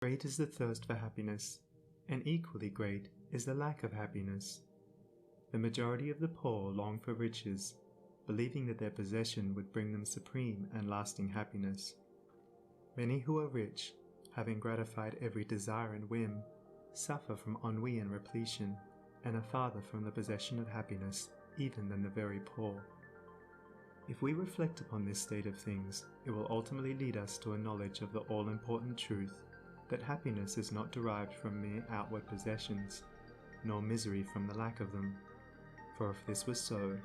Great is the thirst for happiness, and equally great is the lack of happiness. The majority of the poor long for riches, believing that their possession would bring them supreme and lasting happiness. Many who are rich, having gratified every desire and whim, suffer from ennui and repletion, and are farther from the possession of happiness even than the very poor. If we reflect upon this state of things, it will ultimately lead us to a knowledge of the all-important truth that happiness is not derived from mere outward possessions, nor misery from the lack of them. For if this was so,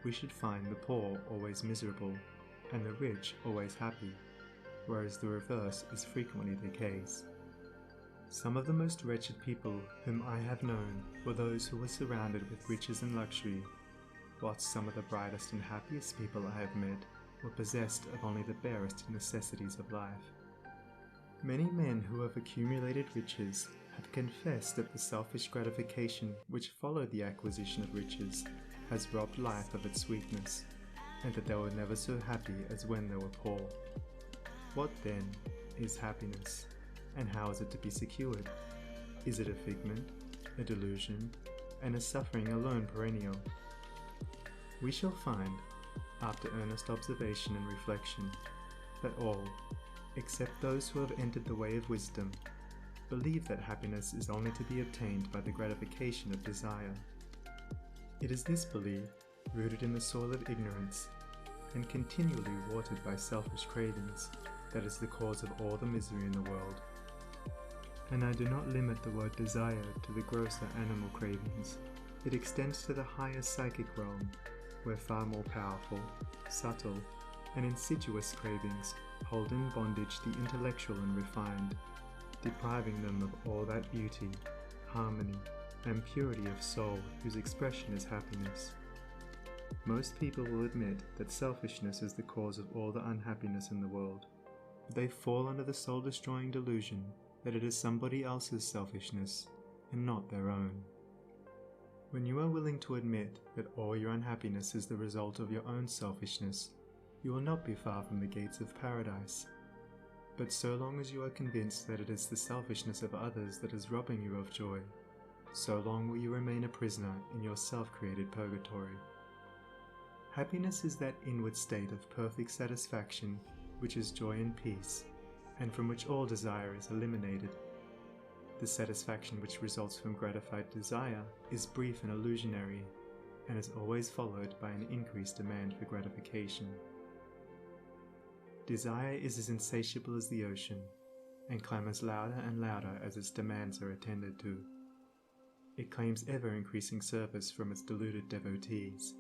we should find the poor always miserable, and the rich always happy, whereas the reverse is frequently the case. Some of the most wretched people whom I have known were those who were surrounded with riches and luxury, whilst some of the brightest and happiest people I have met were possessed of only the barest necessities of life. Many men who have accumulated riches have confessed that the selfish gratification which followed the acquisition of riches has robbed life of its sweetness, and that they were never so happy as when they were poor. What then is happiness, and how is it to be secured? Is it a figment, a delusion, and a suffering alone perennial? We shall find, after earnest observation and reflection, that all, except those who have entered the way of wisdom, believe that happiness is only to be obtained by the gratification of desire. It is this belief, rooted in the soil of ignorance, and continually watered by selfish cravings, that is the cause of all the misery in the world. And I do not limit the word desire to the grosser animal cravings. It extends to the higher psychic realm, where far more powerful, subtle, and insidious cravings hold in bondage the intellectual and refined, depriving them of all that beauty, harmony, and purity of soul whose expression is happiness. Most people will admit that selfishness is the cause of all the unhappiness in the world, but they fall under the soul-destroying delusion that it is somebody else's selfishness and not their own. When you are willing to admit that all your unhappiness is the result of your own selfishness, you will not be far from the gates of paradise. But so long as you are convinced that it is the selfishness of others that is robbing you of joy, so long will you remain a prisoner in your self-created purgatory. Happiness is that inward state of perfect satisfaction which is joy and peace, and from which all desire is eliminated. The satisfaction which results from gratified desire is brief and illusionary, and is always followed by an increased demand for gratification. Desire is as insatiable as the ocean, and clamours louder and louder as its demands are attended to. It claims ever-increasing service from its deluded devotees,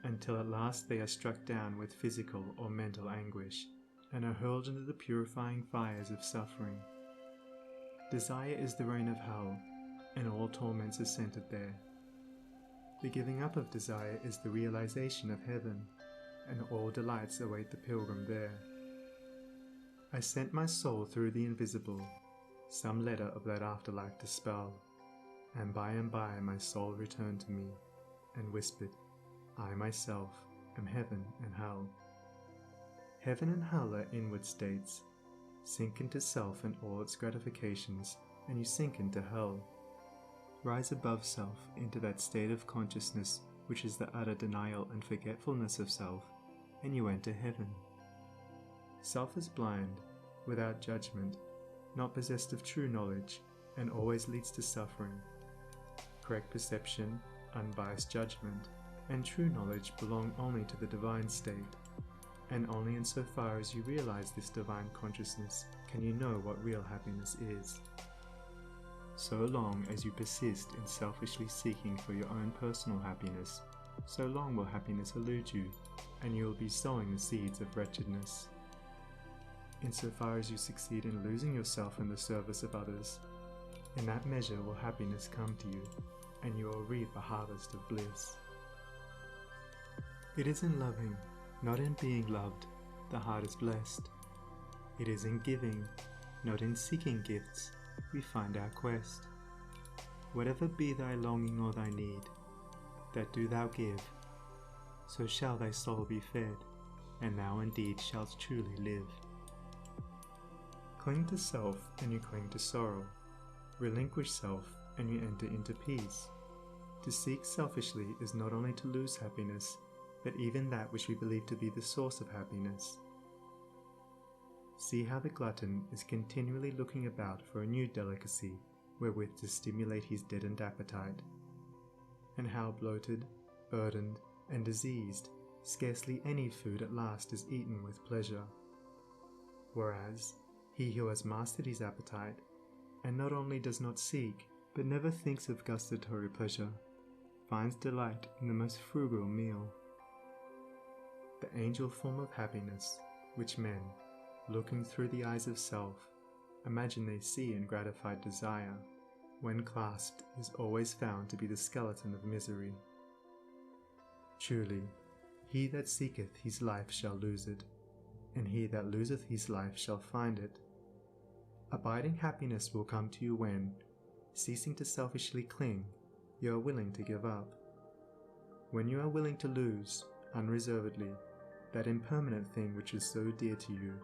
until at last they are struck down with physical or mental anguish, and are hurled into the purifying fires of suffering. Desire is the reign of hell, and all torments are centered there. The giving up of desire is the realization of heaven, and all delights await the pilgrim there. I sent my soul through the invisible, some letter of that afterlife to spell, and by my soul returned to me, and whispered, I myself am heaven and hell. Heaven and hell are inward states. Sink into self and all its gratifications, and you sink into hell. Rise above self into that state of consciousness which is the utter denial and forgetfulness of self, and you enter heaven. Self is blind, without judgment, not possessed of true knowledge, and always leads to suffering. Correct perception, unbiased judgment, and true knowledge belong only to the divine state, and only insofar as you realize this divine consciousness can you know what real happiness is. So long as you persist in selfishly seeking for your own personal happiness, so long will happiness elude you, and you will be sowing the seeds of wretchedness. Insofar as you succeed in losing yourself in the service of others, in that measure will happiness come to you, and you will reap a harvest of bliss. It is in loving, not in being loved, the heart is blessed. It is in giving, not in seeking gifts, we find our quest. Whatever be thy longing or thy need, that do thou give, so shall thy soul be fed, and thou indeed shalt truly live. cling to self and you cling to sorrow. Relinquish self and you enter into peace. To seek selfishly is not only to lose happiness, but even that which we believe to be the source of happiness. See how the glutton is continually looking about for a new delicacy wherewith to stimulate his deadened appetite, and how bloated, burdened, and diseased, scarcely any food at last is eaten with pleasure. Whereas, he who has mastered his appetite, and not only does not seek, but never thinks of gustatory pleasure, finds delight in the most frugal meal. The angel form of happiness, which men, looking through the eyes of self, imagine they see in gratified desire, when clasped is always found to be the skeleton of misery. Truly, he that seeketh his life shall lose it, and he that loseth his life shall find it. Abiding happiness will come to you when, ceasing to selfishly cling, you are willing to give up. When you are willing to lose, unreservedly, that impermanent thing which is so dear to you,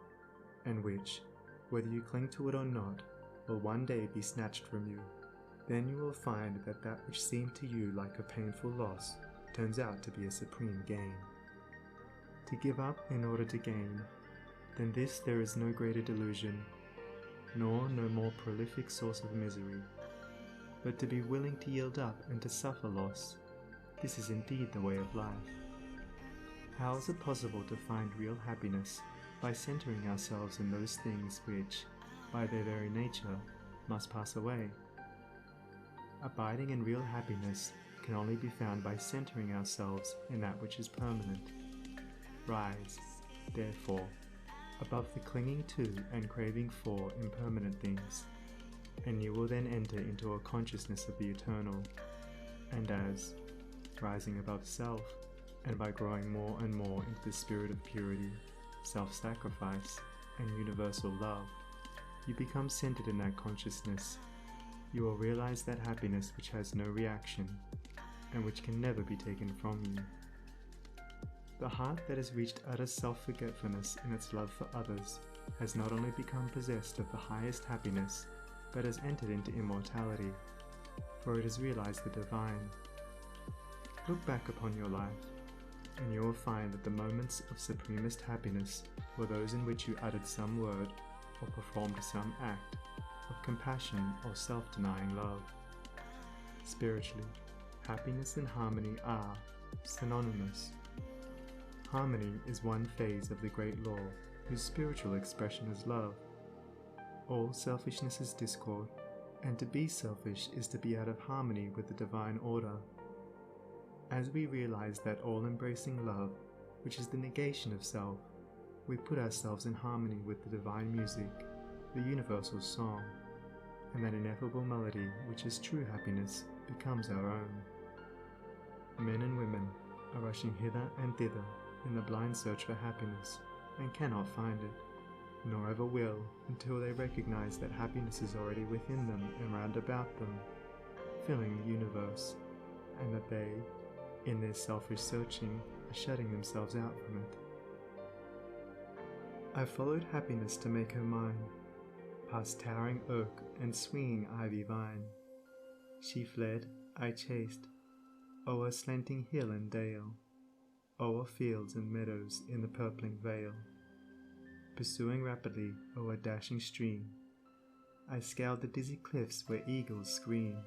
and which, whether you cling to it or not, will one day be snatched from you, then you will find that that which seemed to you like a painful loss turns out to be a supreme gain. To give up in order to gain, than this there is no greater delusion, nor no more prolific source of misery. But to be willing to yield up and to suffer loss, this is indeed the way of life. How is it possible to find real happiness by centering ourselves in those things which, by their very nature, must pass away? Abiding in real happiness can only be found by centering ourselves in that which is permanent. Rise, therefore, above the clinging to and craving for impermanent things, and you will then enter into a consciousness of the eternal, and as, rising above self, and by growing more and more into the spirit of purity, self-sacrifice, and universal love, you become centered in that consciousness. You will realize that happiness which has no reaction, and which can never be taken from you. The heart that has reached utter self-forgetfulness in its love for others has not only become possessed of the highest happiness, but has entered into immortality, for it has realized the divine. Look back upon your life, and you will find that the moments of supremest happiness were those in which you uttered some word or performed some act of compassion or self-denying love. Spiritually, happiness and harmony are synonymous. Harmony is one phase of the great law, whose spiritual expression is love. All selfishness is discord, and to be selfish is to be out of harmony with the divine order. As we realize that all-embracing love, which is the negation of self, we put ourselves in harmony with the divine music, the universal song, and that ineffable melody which is true happiness becomes our own. Men and women are rushing hither and thither in the blind search for happiness, and cannot find it, nor ever will until they recognize that happiness is already within them and round about them, filling the universe, and that they, in their selfish searching, are shutting themselves out from it. I followed happiness to make her mine, past towering oak and swinging ivy vine. She fled, I chased, o'er slanting hill and dale, o'er fields and meadows in the purpling vale. Pursuing rapidly o'er dashing stream, I scaled the dizzy cliffs where eagles scream.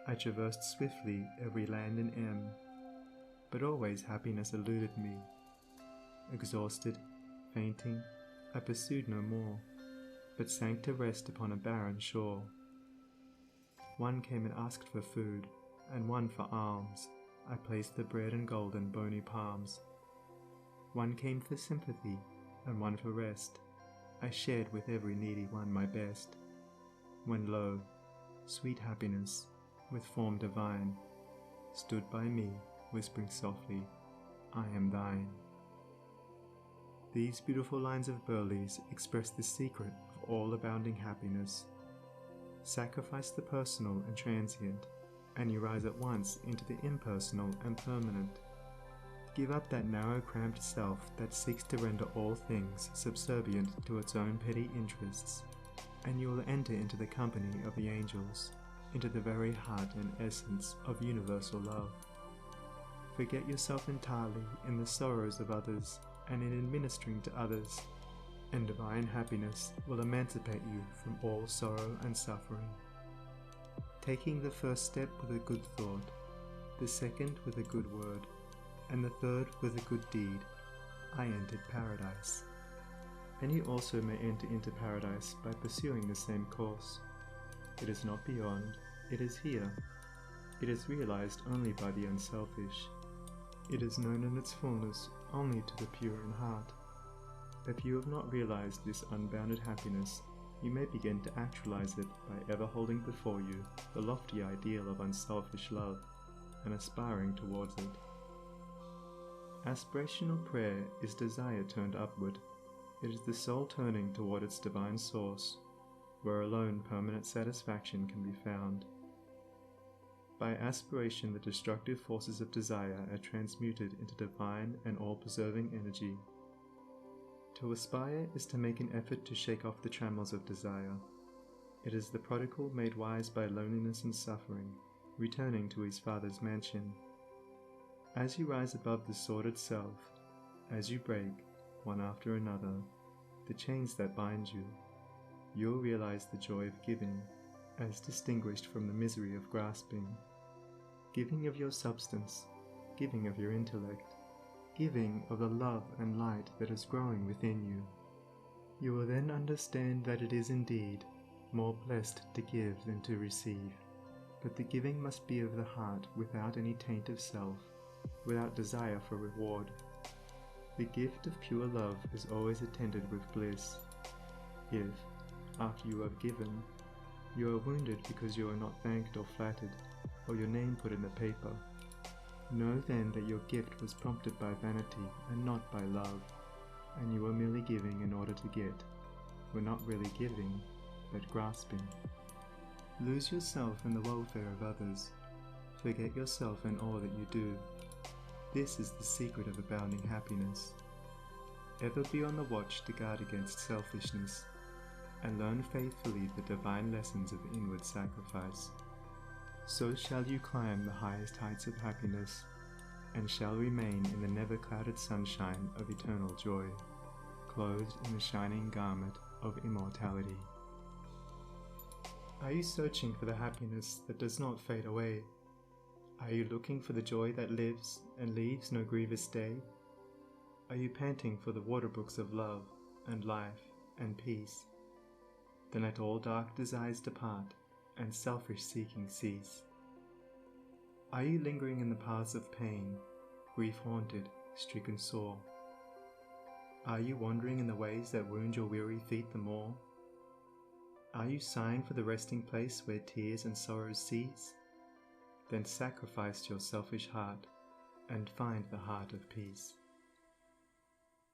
I traversed swiftly every land and end, but always happiness eluded me. Exhausted, fainting, I pursued no more, but sank to rest upon a barren shore. One came and asked for food, and one for alms. I placed the bread and gold in bony palms. One came for sympathy, and one for rest. I shared with every needy one my best. When lo, sweet happiness, with form divine, stood by me, whispering softly, I am thine. These beautiful lines of Burleigh's express the secret of all abounding happiness. Sacrifice the personal and transient, and you rise at once into the impersonal and permanent. Give up that narrow, cramped self that seeks to render all things subservient to its own petty interests, and you will enter into the company of the angels, into the very heart and essence of universal love. Forget yourself entirely in the sorrows of others and in administering to others, and divine happiness will emancipate you from all sorrow and suffering. Taking the first step with a good thought, the second with a good word, and the third with a good deed, I entered paradise. And you also may enter into paradise by pursuing the same course. It is not beyond, it is here. It is realized only by the unselfish. It is known in its fullness only to the pure in heart. If you have not realized this unbounded happiness, you may begin to actualize it by ever holding before you the lofty ideal of unselfish love and aspiring towards it. Aspirational prayer is desire turned upward. It is the soul turning toward its divine source, where alone permanent satisfaction can be found. By aspiration, the destructive forces of desire are transmuted into divine and all-preserving energy. To aspire is to make an effort to shake off the trammels of desire. It is the prodigal made wise by loneliness and suffering, returning to his Father's mansion. As you rise above the sordid self, as you break, one after another, the chains that bind you, you'll realize the joy of giving, as distinguished from the misery of grasping. Giving of your substance, giving of your intellect, giving of the love and light that is growing within you. You will then understand that it is indeed more blessed to give than to receive, but the giving must be of the heart without any taint of self, without desire for reward. The gift of pure love is always attended with bliss. If, after you have given, you are wounded because you are not thanked or flattered, or your name put in the paper, know then that your gift was prompted by vanity and not by love, and you were merely giving in order to get, were not really giving, but grasping. Lose yourself in the welfare of others. Forget yourself in all that you do. This is the secret of abounding happiness. Ever be on the watch to guard against selfishness, and learn faithfully the divine lessons of inward sacrifice. So shall you climb the highest heights of happiness, and shall remain in the never-clouded sunshine of eternal joy, clothed in the shining garment of immortality. Are you searching for the happiness that does not fade away? Are you looking for the joy that lives and leaves no grievous day? Are you panting for the waterbrooks of love and life and peace? Then let all dark desires depart and selfish seeking cease. Are you lingering in the paths of pain, grief-haunted, stricken sore? Are you wandering in the ways that wound your weary feet the more? Are you sighing for the resting place where tears and sorrows cease? Then sacrifice your selfish heart and find the heart of peace.